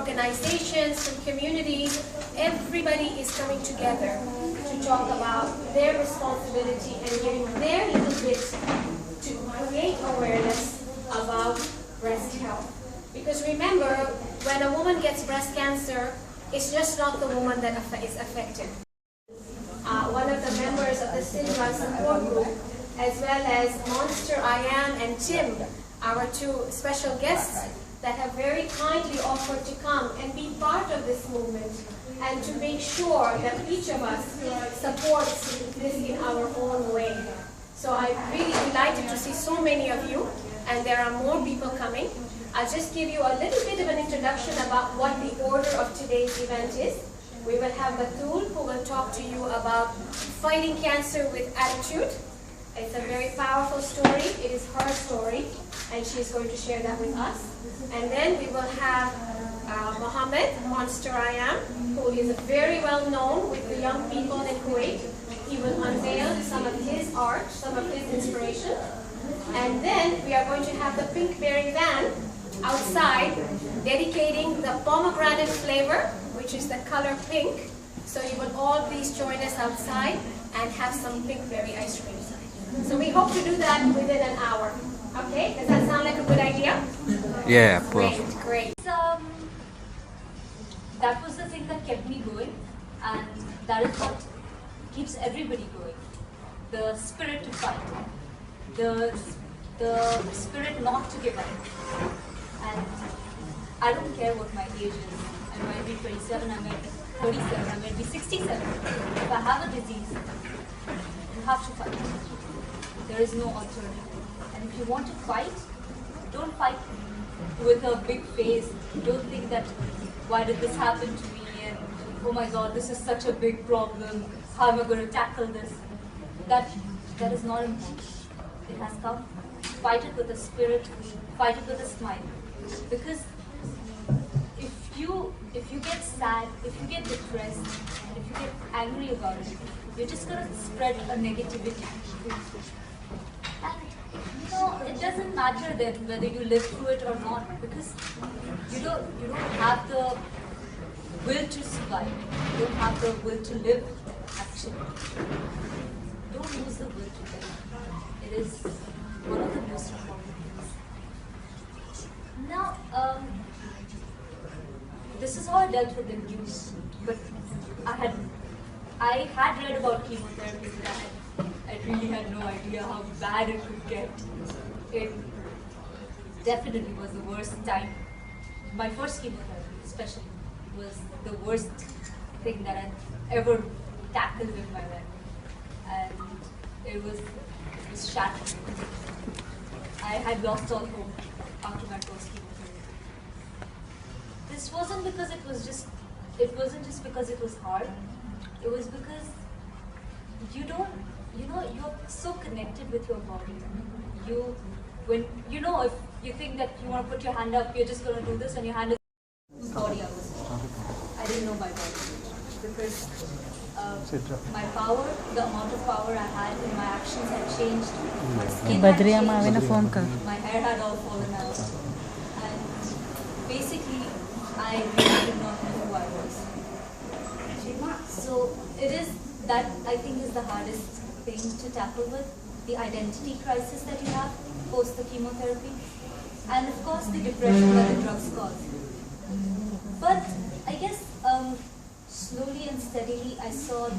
organizations, from communities, everybody is coming together to talk about their responsibility and giving their little bit to create awareness about breast health. Because remember, when a woman gets breast cancer, it's just not the woman that is affected. One of the members of the Al-Sidra support group, as well as Monster I Am and Tim, our two special guests that have very kindly offered to come and be part of this movement and to make sure that each of us supports this in our own way. So I'm really delighted to see so many of you, and there are more people coming. I'll just give you a little bit of an introduction about what the order of today's event is. We will have Batul, who will talk to you about fighting cancer with attitude. It's a very powerful story. It is her story, and she's going to share that with us. And then we will have Mohammed, Monster I Am, who is very well known with the young people in Kuwait. He will unveil some of his art, some of his inspiration. And then we are going to have the Pink Berry Van outside, dedicating the pomegranate flavor, which is the color pink. So you will all please join us outside and have some pink berry ice cream. So we hope to do that within an hour. Okay? Does that sound like a good idea? Yeah, perfect. Great. That was the thing that kept me going, and that is what keeps everybody going. The spirit to fight, the spirit not to give up. And I don't care what my age is. I might be 27, I might be 37, I might be 67. If I have a disease, you have to fight. There is no alternative. And if you want to fight, don't fight with a big face. Don't think that, why did this happen to me? And oh my God, this is such a big problem. How am I going to tackle this? That is not important. It has come. Fight it with a spirit. Fight it with a smile. Because if you get sad, if you get depressed, and if you get angry about it, you're just going to spread a negativity. And it doesn't matter then whether you live through it or not, because you don't have the will to survive. You don't have the will to live, actually. Don't lose the will to live. It is one of the most important things. Now, this is how I dealt with the news, but I had read about chemotherapy, but I really had no idea how bad it could get. It definitely was the worst time. My first chemotherapy, especially, was the worst thing that I'd ever tackled in my life, and it was shattering. I had lost all hope after my first chemotherapy. This wasn't because it wasn't just because it was hard. It was because you're so connected with your body. If you think that you want to put your hand up, you're just going to do this, and your hand is body I was. I didn't know my body because my power, the amount of power I had in my actions had changed. My skin had changed. My hair had all fallen out, and basically I really did not know who I was. So it is that I think is the hardest thing to tackle with, the identity crisis that you have post the chemotherapy, and of course the depression that the drugs cause. But I guess slowly and steadily I saw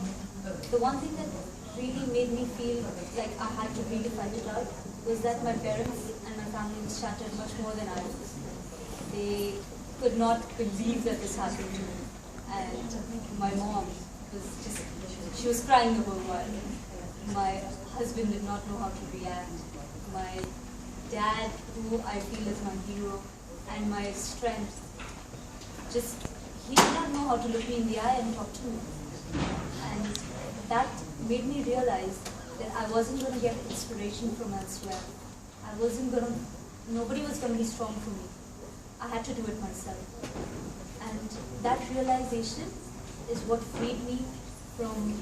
the one thing that really made me feel like I had to really fight it out was that my parents and my family was shattered much more than I was. They could not believe that this happened to me. And my mom she was crying the whole while. My husband did not know how to react. My dad, who I feel is my hero, and my strength, he did not know how to look me in the eye and talk to me. And that made me realize that I wasn't going to get inspiration from elsewhere. Nobody was going to be strong for me. I had to do it myself. And that realization is what freed me from,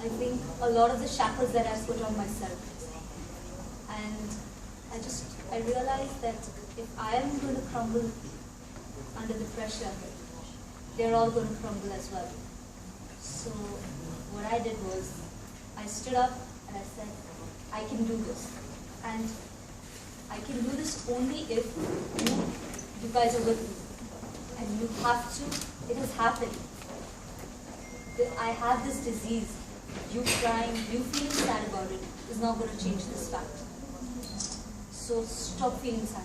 I think, a lot of the shackles that I put on myself. And I realized that if I am going to crumble, under the pressure, they're all going to crumble as well. So what I did was, I stood up and I said, I can do this. And I can do this only if you guys are with me. And you have to, it has happened. I have this disease. You crying, you feeling sad about it is not going to change this fact. So stop feeling sad.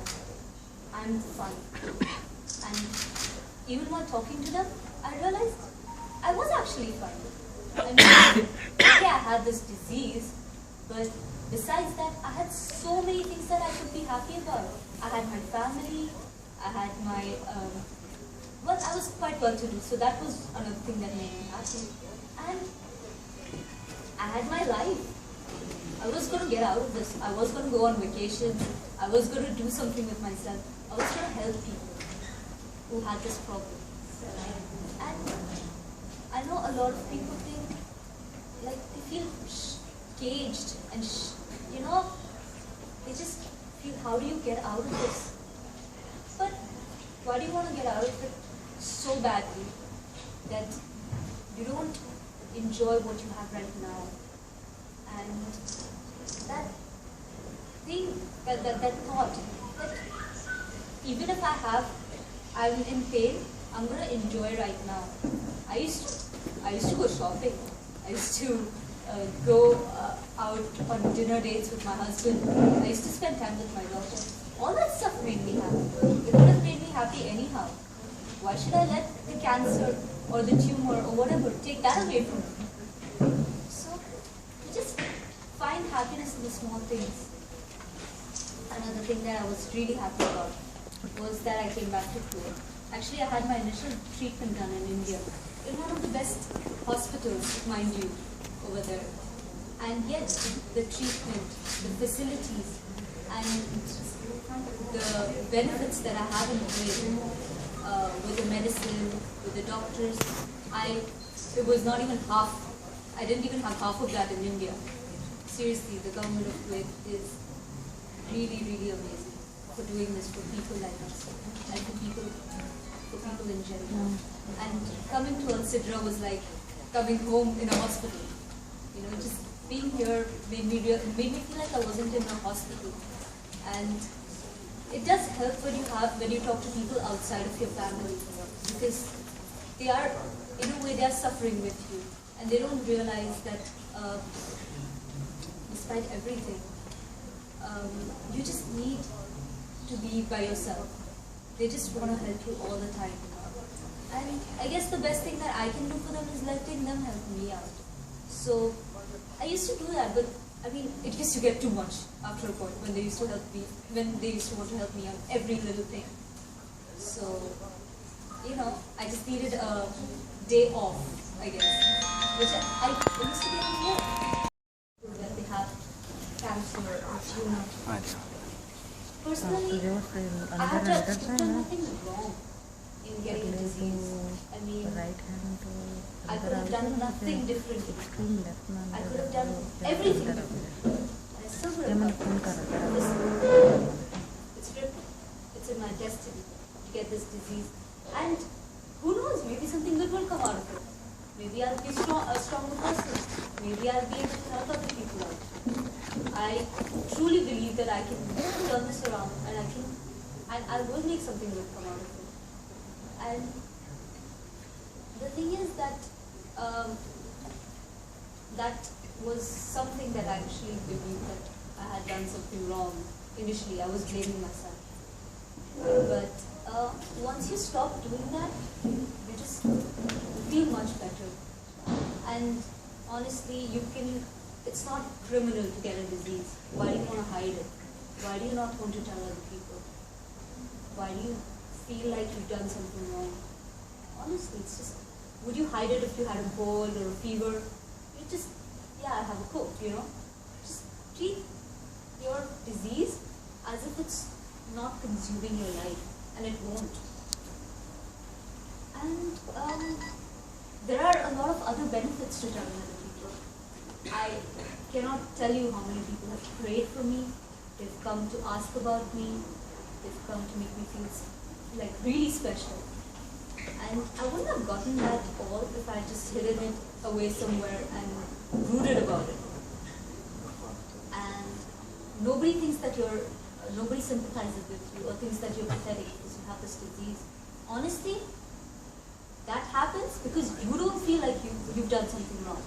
I'm fine. And even while talking to them, I realized I was actually fine. I mean, okay, I had this disease, but besides that, I had so many things that I could be happy about. I had my family, I had my, well, I was quite well to do, so that was another thing that made me happy. And I had my life. I was going to get out of this. I was going to go on vacation. I was going to do something with myself. I was going to help people who had this problem. And I know a lot of people think, like, they feel caged and, you know, they just feel, how do you get out of this? But why do you want to get out of it so badly that you don't enjoy what you have right now? And that thing, that thought, that even if I'm in pain, I'm going to enjoy right now. I used to go shopping. I used to go out on dinner dates with my husband. I used to spend time with my daughter. All that stuff made me happy. It would have made me happy anyhow. Why should I let the cancer or the tumor or whatever take that away from me? So, you just find happiness in the small things. Another thing that I was really happy about was that I came back to Kuwait. Actually, I had my initial treatment done in India, in one of the best hospitals, mind you, over there. And yet, the treatment, the facilities, and the benefits that I have in Kuwait, with the medicine, with the doctors, it was not even half. I didn't even have half of that in India. Seriously, the government of Kuwait is really, really amazing for doing this for people like us and for people in general. And coming to Al-Sidra was like coming home in a hospital. You know, just being here made me feel like I wasn't in a hospital. And it does help when you talk to people outside of your family, because they are, in a way, they are suffering with you, and they don't realize that despite everything, you just need to be by yourself. They just want to help you all the time. And I guess the best thing that I can do for them is letting them help me out. So I used to do that, but I mean, it used to get too much after a point when they used to want to help me on every little thing. So, you know, I just needed a day off, I guess, which I used to get on work. That they have cancer or tumor. Personally, I have done nothing wrong in getting a disease. I mean, I could have done nothing differently. I could have done everything differently. And I still would have done this. It's written. It's in my destiny to get this disease. And who knows, maybe something good will come out of it. Maybe I'll be a stronger person. Maybe I'll be able to help other people out. I truly believe that I can turn this around, and I will make something good come out of it. And the thing is that that was something that I actually believed that I had done something wrong. Initially, I was blaming myself. But once you stop doing that, you just feel much better. And honestly, it's not criminal to get a disease. Why do you want to hide it? Why do you not want to tell other people? Why do you feel like you've done something wrong? Honestly, it's just, would you hide it if you had a cold or a fever? You just, I have a cold, you know? Just treat your disease as if it's not consuming your life, and it won't. And there are a lot of other benefits to telling other people. I cannot tell you how many people have prayed for me. They've come to ask about me. They've come to make me feel like really special. And I wouldn't have gotten that all if I just hidden it away somewhere and brooded about it. And nobody thinks that nobody sympathizes with you or thinks that you're pathetic because you have this disease. Honestly, that happens because you don't feel like you've done something wrong.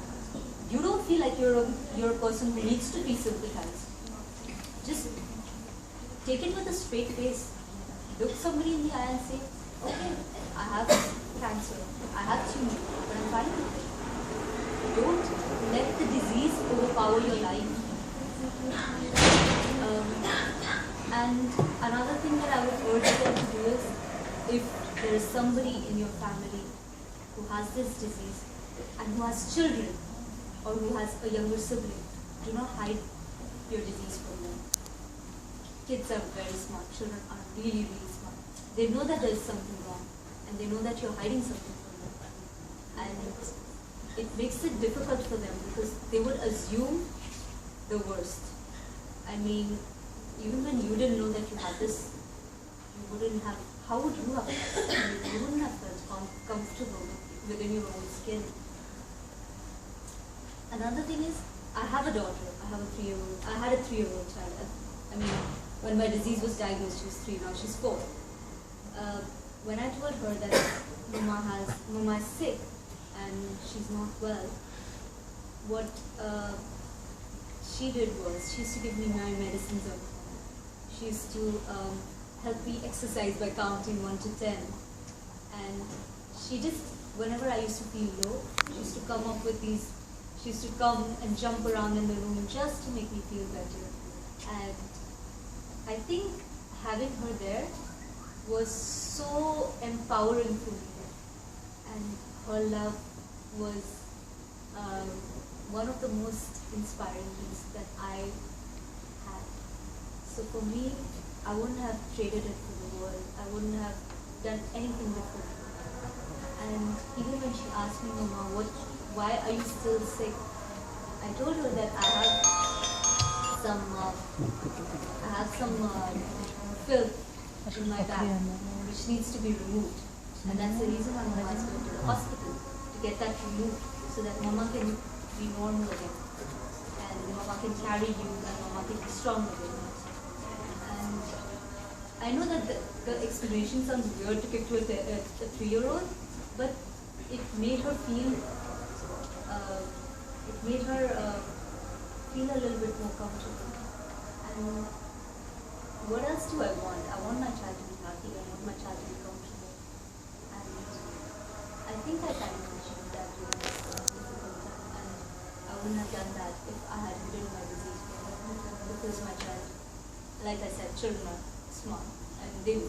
You don't feel like you're a person who needs to be sympathized. Just take it with a straight face. Look somebody in the eye and say, okay, I have cancer, I have tumor, but I'm fine with it. Don't let the disease overpower your life. And another thing that I would urge them to do is, if there is somebody in your family who has this disease and who has children or who has a younger sibling, do not hide your disease from them. Kids are very smart, children are really, really smart. They know that there is something wrong and they know that you're hiding something from them. And it makes it difficult for them because they would assume the worst. I mean, even when you didn't know that you had this, you wouldn't have, how would you have felt? You wouldn't have felt comfortable within your own skin. Another thing is, I have a daughter, I had a 3-year-old child. I mean, when my disease was diagnosed, she was 3, now she's 4. When I told her that Mama is sick and she's not well, what she did was, she used to give me my medicines on time. She used to help me exercise by counting 1 to 10. And she just, whenever I used to feel low, she used to come up with these, she used to come and jump around in the room just to make me feel better. And I think having her there was so empowering for me. And her love was one of the most inspiring things that I had. So for me, I wouldn't have traded it for the world. I wouldn't have done anything different. And even when she asked me, Mama, why are you still sick? I told her that I have some filth in my back which needs to be removed. And that's the reason why Mama is going to the hospital, to get that removed so that Mama can be normal again. And Mama can carry you and Mama can be strong again. And I know that the explanation sounds weird to give to a 3-year-old, but it made her feel feel a little bit more comfortable. And what else do I want? I want my child to be happy. I want my child to be comfortable. And I think I kind of achieved that during this difficult time. And I wouldn't have done that if I had hidden my disease from her. Because my child, like I said, children are smart. And they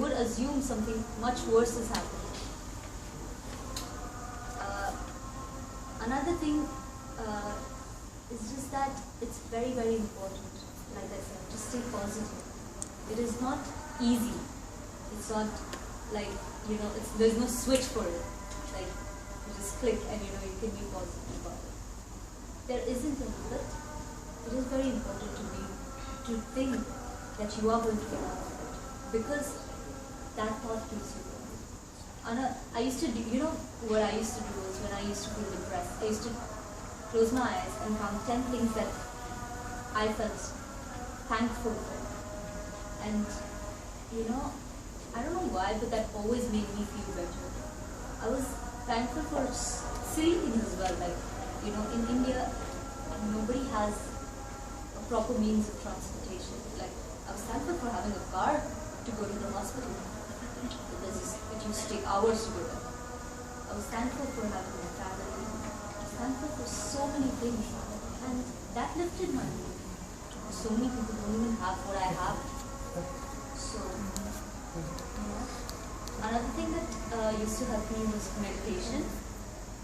would assume something much worse is happening. Another thing is just that it's very, very important, like I said, to stay positive. It is not easy. It's not like, there's no switch for it. Like, you just click and you can be positive about it. There isn't a but it is very important to think that you are going to get out of it. Because that thought keeps you going. I used to do, what I used to do was when I used to feel depressed, I used to close my eyes and count 10 things that I felt thankful for. And, I don't know why, but that always made me feel better. I was thankful for silly things as well, like, in India, nobody has a proper means of transportation. Like, I was thankful for having a car to go to the hospital. Because it used to take hours to go there. I was thankful for having a family. I was thankful for so many things. And that lifted my mood. So many people don't even have what I have. So, another thing that used to help me was meditation.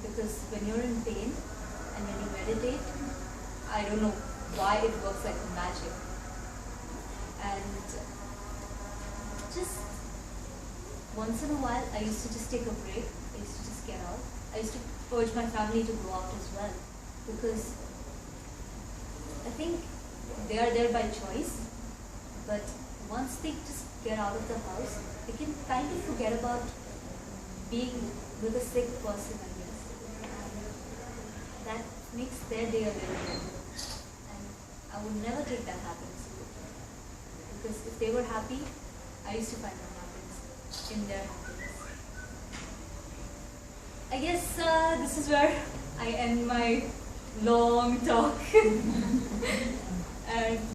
Because when you're in pain and when you meditate, I don't know why it works like magic. And just once in a while, I used to just take a break. I used to just get out. I used to urge my family to go out as well. Because I think they are there by choice. But once they just get out of the house, they can kind of forget about being with a sick person, I guess. And that makes their day a little better. And I would never take that happiness away. Because if they were happy, I used to find my happiness in their happiness. I guess this is where I end my long talk. And